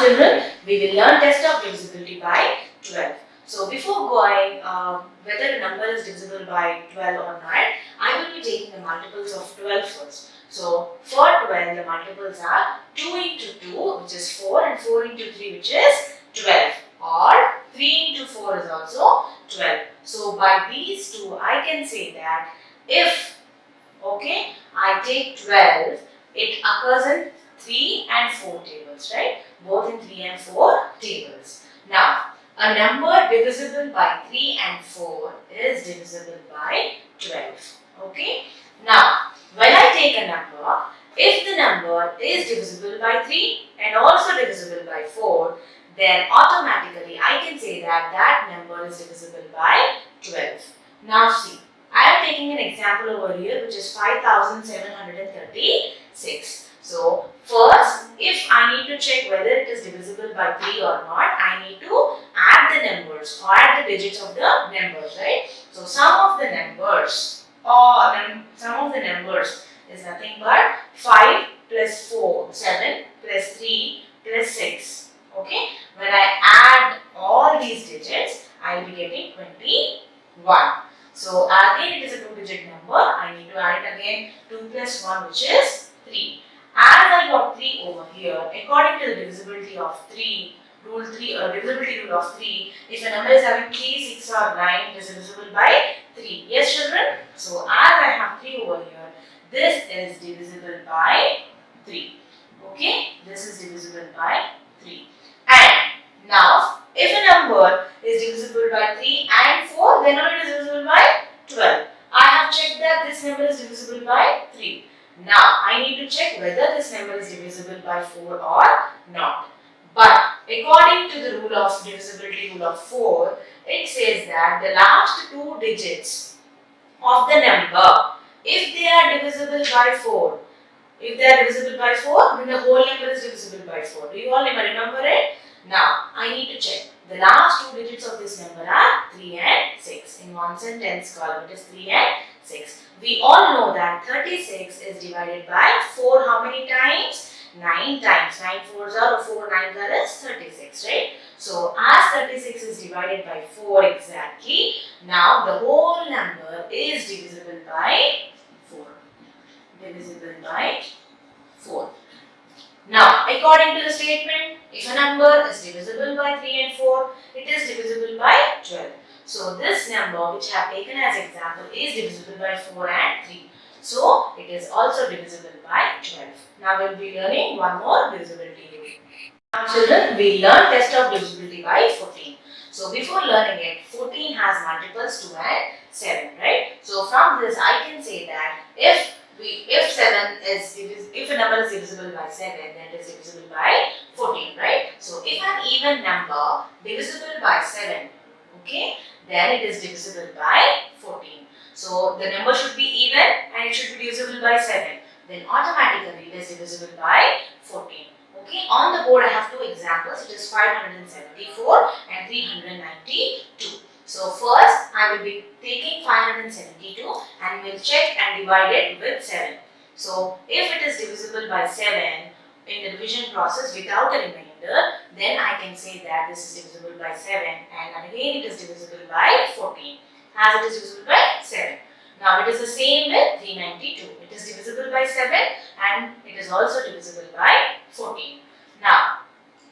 children, we will learn test of divisibility by 12. So before going whether a number is divisible by 12 or not, I will be taking the multiples of 12 first. So for 12, the multiples are 2 into 2, which is 4, and 4 into 3, which is 12, or 3 into 4 is also 12. So by these two, I can say that if, I take 12, it occurs in 3 and 4 tables, right? Both in 3 and 4 tables. Now, a number divisible by 3 and 4 is divisible by 12. Okay? Now, when I take a number, if the number is divisible by 3 and also divisible by 4, then automatically I can say that that number is divisible by 12. Now see, I am taking an example over here, which is 5736. So first, if I need to check whether it is divisible by 3 or not, I need to add the numbers or add the digits of the numbers, right? So sum of the numbers is nothing but 5 plus 4, 7 plus 3 plus 6. Okay, when I add all these digits, I will be getting 21. So again, it is a 2-digit number. I need to add it again, 2 plus 1, which is 3. As I got 3 over here, according to the divisibility of 3, divisibility rule of 3, if a number is having 3, 6 or 9, it is divisible by 3. Yes, children? So as I have 3 over here, this is divisible by 3. Okay, this is divisible by 3. And now, if a number is divisible by 3 and 4, then it is divisible by 12. I have checked that this number is divisible by 3. Now, I need to check whether this number is divisible by 4 or not. But according to the rule of divisibility rule of 4, it says that the last 2 digits of the number, if they are divisible by 4, then the whole number is divisible by 4. Do you all remember it? Now, I need to check. The last 2 digits of this number are 3 and 6. In 1s and 10s column, it is 3 and 6. We all know that 36 is divided by 4 how many times? 9 times. 9 4s are, or 4 9s are is 36, right? So, as 36 is divided by 4 exactly, now the whole number is divisible by 4. Divisible by 4. Now, according to the statement, if a number is divisible by 3 and 4, it is divisible by 12. So, this number which I have taken as example is divisible by 4 and 3. So, it is also divisible by 12. Now, we will be learning one more divisibility rule. Now, children, we learn test of divisibility by 14. So, before learning it, 14 has multiples 2 and 7, right? So, from this, I can say that if a number is divisible by 7, then it is divisible by 14, right? So, if an even number divisible by 7, okay, then it is divisible by 14. So, the number should be even and it should be divisible by 7. Then automatically it is divisible by 14. Okay, on the board I have 2 examples. It is 574 and 392. So, first I will be taking 572 and will check and divide it with 7. So, if it is divisible by 7 in the division process without a remainder, then I can say that this is divisible by 7 and again it is divisible by 14 as it is divisible by 7. Now, it is the same with 392. It is divisible by 7 and it is also divisible by 14. Now,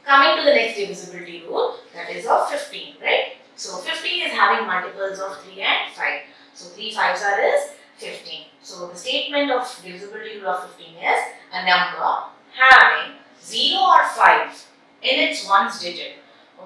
coming to the next divisibility rule, that is of 15, right? So, 15 is having multiples of 3 and 5. So, 3 5s are is 15. So, the statement of divisibility rule of 15 is a number having 0 or 5 in its ones digit.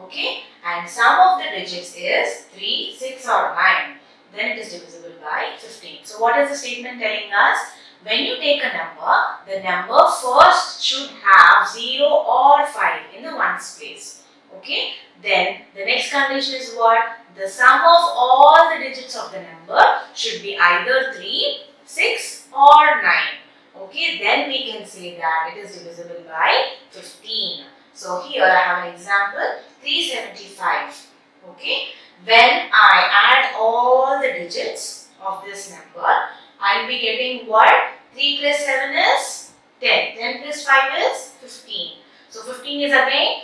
Okay, and sum of the digits is 3, 6 or 9. Then it is divisible by 15. So, what is the statement telling us? When you take a number, the number first should have 0 or 5 in the ones place. Okay, then the next condition is what? The sum of all the digits of the number should be either 3, 6 or 9. Okay, then we can say that it is divisible by 15. So, here I have an example, 375. Okay, when I add all the digits of this number, I will be getting what? 3 plus 7 is 10. 10 plus 5 is 15. So, 15 is again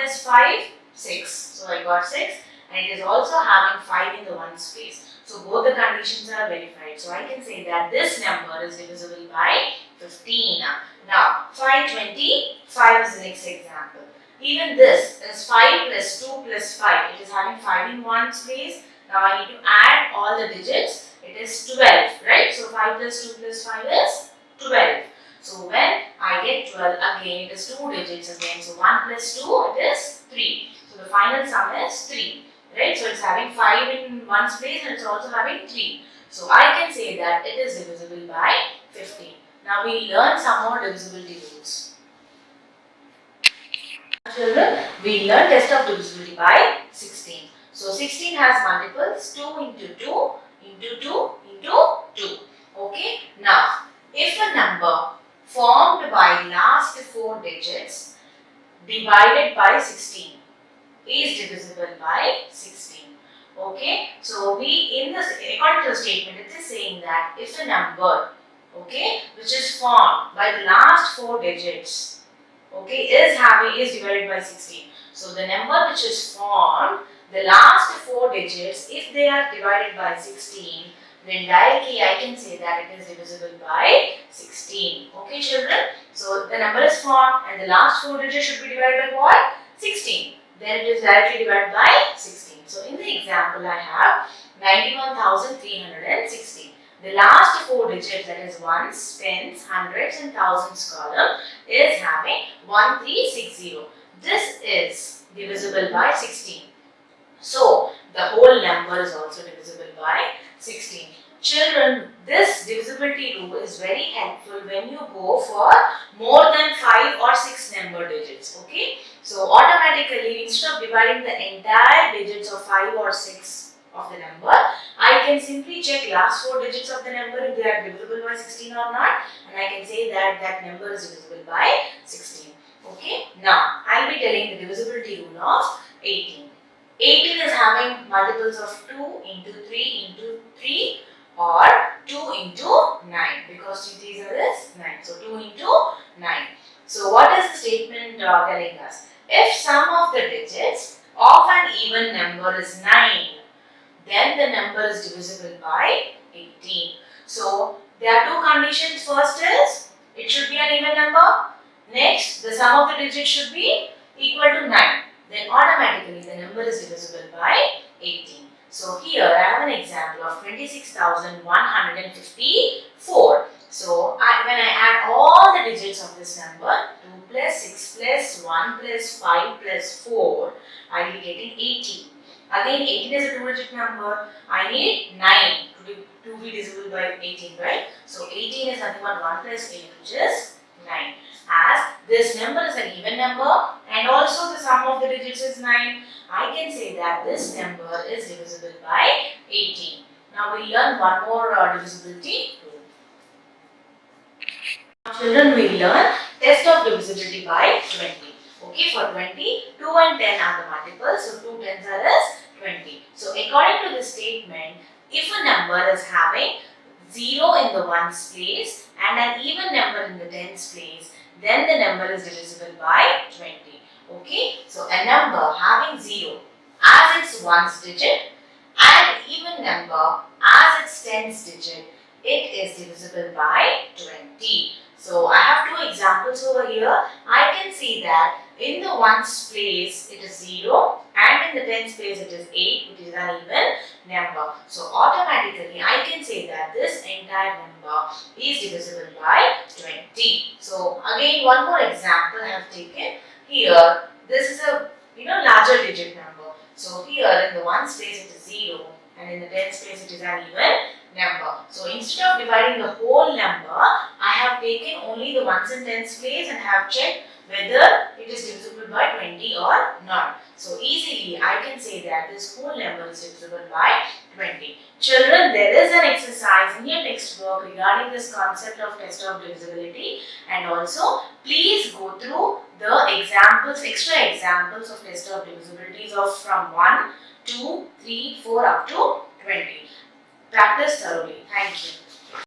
plus 5, 6. So I got 6, and it is also having 5 in the ones place. So both the conditions are verified. So I can say that this number is divisible by 15. Now 525 is the next example. Even this is 5 plus 2 plus 5. It is having 5 in ones place. Now I need to add all the digits. It is 12, right? So 5 plus 2 plus 5 is 12. So when I get 12, again it is 2 digits again. So 1 plus 2, it is 3. So the final sum is 3. Right? So it's having 5 in ones place and it's also having 3. So I can say that it is divisible by 15. Now we learn some more divisibility rules. Children, we learn test of divisibility by 16. So 16 has multiples 2 into 2 into 2 into 2. Okay. Now if a number formed by last 4 digits divided by 16 is divisible by 16. Okay, so according to the statement, it is saying that if a number, okay, which is formed by the last 4 digits, okay, is divided by 16. So the number which is formed, the last 4 digits, if they are divided by 16, then directly I can say that it is divisible by 16. Okay, children. So the number is formed and the last 4 digits should be divided by what? 16. Then it is directly divided by 16. So in the example I have 91,360. The last 4 digits, that is ones, tens, hundreds and thousands column is having 1360. This is divisible by 16. So the whole number is also divisible by 16. Children, this divisibility rule is very helpful when you go for more than 5 or 6 number digits. Okay. So automatically, instead of dividing the entire digits of 5 or 6 of the number, I can simply check last 4 digits of the number if they are divisible by 16 or not, and I can say that that number is divisible by 16. Okay. Now I will be telling the divisibility rule of 18. 18 is having multiples of 2 into 3 into 3 or 2 into 9, because 3 3s is 9. So 2 into 9. So what is the statement telling us? If sum of the digits of an even number is 9, then the number is divisible by 18. So there are 2 conditions. First is it should be an even number. Next, the sum of the digits should be equal to 9. Then automatically the number is divisible by 18. So here I have an example of 26,154. So when I add all the digits of this number, 2 plus 6 plus 1 plus 5 plus 4, I will be getting 18. Again 18 is a 2-digit number. I need 9 to be divisible by 18, right? So 18 is nothing but 1 plus 8, which is 9. As this number is an even number and also the sum of the digits is 9, I can say that this number is divisible by 18. Now we learn one more divisibility rule. Children, we learn test of divisibility by 20. Okay, for 20, 2 and 10 are the multiples, so 2 tens are as 20. So according to the statement, if a number is having 0 in the ones place and an even number in the tens place, then the number is divisible by 20. Okay, so a number having 0 as its ones digit and even number as its tens digit, it is divisible by 20. So I have 2 examples over here. I can see that in the ones place it is 0 and in the tens place it is 8, which is an even number. So automatically I can say that this entire number is divisible by 20. So again one more example I have taken. Here this is a larger digit number. So here in the ones place it is 0 and in the tens place it is an even number. So instead of dividing the whole number, I have taken only the ones and tens place and have checked whether it is divisible by 20 or not. So easily I can say that this whole number is divisible by 20. Children, there is an exercise in your textbook regarding this concept of test of divisibility, and also please go through the examples, extra examples of test of divisibilities of from 1, 2, 3, 4 up to 20. Practice thoroughly. Thank you.